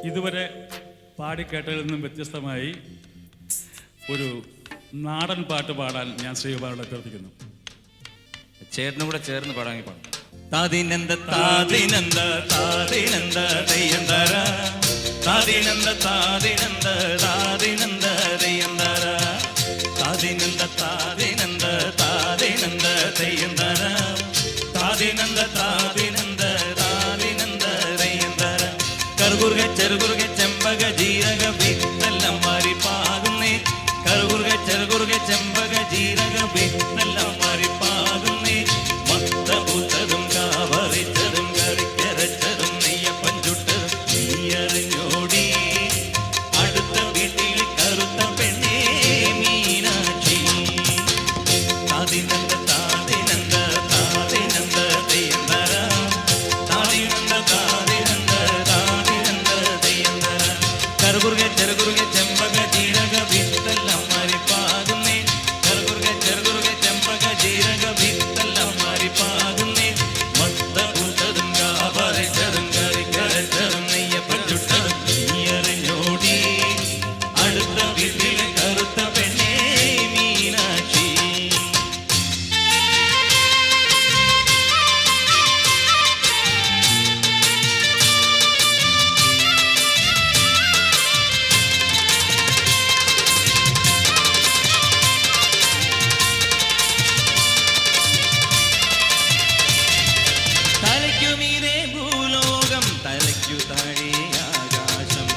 ഇതുവരെ പാടിക്കേട്ടതിൽ നിന്നും വ്യത്യസ്തമായി ഒരു നാടൻ പാട്ട് പാടാൻ ഞാൻ ശ്രീകുമാരോട് അഭ്യർത്ഥിക്കുന്നു. ചേട്ടനും കൂടെ ചേർന്ന് പാടാൻ പാടും. താദിനന്ദ താദിനന്ദ താദിനന്ദ ദയ്യന്തര താദിനന്ദ താദിനന്ദ താദിനന്ദ ദയ്യന്തര താദിനന്ദ താദിനന്ദ താദിനന്ദ ദയ്യന്തര താദിനന്ദ താദിനന്ദ താദിനന്ദ ദയ്യന്തര കറുകുറുക ചെറുകുറുക ചെമ്പക ജീരക വിത്തെല്ലാം മാറിപ്പാകുന്നേ കറുകുറുക ചെറുകുറുക ചെമ്പക ജീരക വിത്തെല്ലാം മാറിപ്പാകുന്നേ മത്തപൂത്തതും കാവറിച്ചതും കറിക്കരച്ചതും നെയ്യപ്പൻ ചുട്ടതും നീയറിഞ്ഞോടി അടുത്ത വീട്ടിൽ കറുത്ത പെണ്ണേ മീനാക്ഷി താദിനന്ദ താദിനന്ദ താദിനന്ദ ദയ്യന്തര താദിനന്ദ താദിനന്ദ താദിനന്ദ ദയ്യന്തര കറുകുറുക ചെറുകുറുക ചെമ്പക ജീരക വിത്തെല്ലാം മാറിപ്പാകുന്നേ കറുകുറുക ചെറുകുറുക ചെമ്പക ജീരക വിത്തെല്ലാം മാറിപ്പാകുന്നേ മത്തപൂത്തതും കാവറിച്ചതും കറിക്കരച്ചതും നെയ്യപ്പൻ ചുട്ടതും നീയറിഞ്ഞോടി അടുത്ത വീട്ടിലെ കറുത്ത പെണ്ണേ മീനാക്ഷി തലയ്ക്കുമീതെ ഭൂലോകം തലയ്ക്കു താഴെ ആകാശം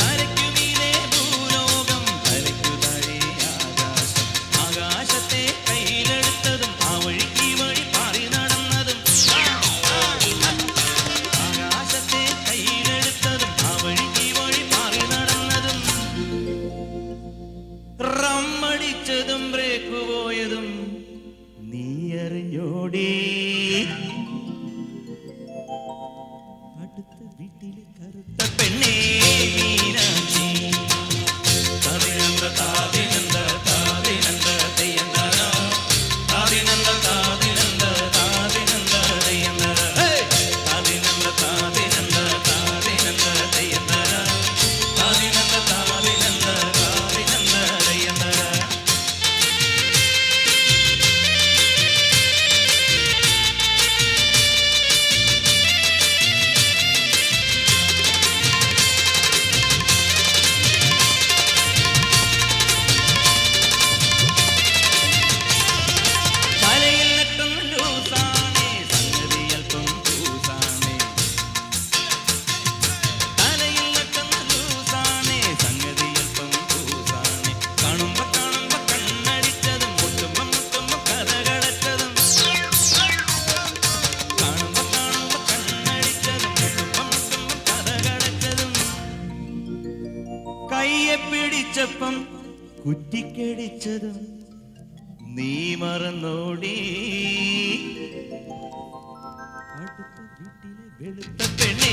തലയ്ക്കുമീതെ ഭൂലോകം തലയ്ക്കു താഴെ ആകാശം ആകാശത്തെ കയ്യിലെടുത്തതും ആ വഴിക്ക് വഴി പാറി നടന്നതും ആകാശത്തെ കയ്യിലെടുത്തതും ആ വഴിക്ക് വഴി പാറി നടന്നതും റമ്മടിച്ചതും ബ്രേക്ക് പോയതും നീ അറിഞ്ഞോടി അടുത്ത വീട്ടിലെ കറുത്ത പെണ്ണേ മീനാക്ഷി താദിനന്ദ താദിനന്ദ താദിനന്ദ ദയ്യന്തര താദിനന്ദ താദിനന്ദ താദിനന്ദ ദയ്യന്തര താദിനന്ദ താദിനന്ദ താദിനന്ദ ദയ്യന്തര താദിനന്ദ താദിനന്ദ താദിനന്ദ ദയ്യന്തര തലയിൽ നെട്ടും ലൂസാണേ സംഗതി അല്പം ലൂസാണേ തലയിൽ നെട്ടും ലൂസാണേ സംഗതി അല്പം ലൂസാണേ കാണുമ്പോ കണ്ണടിച്ചതും മുട്ടുമ്പോ കഥകടച്ചതും കാണുമ്പോ കണ്ണടിച്ചതും മുട്ടുമ്പോ കഥകടച്ചതും കയ്യെ പിടിച്ചപ്പം കുറ്റിക്കടിച്ചതും നീ മറന്നോടി അടുത്ത വീട്ടിലെ വെളുത്ത പെണ്ണേ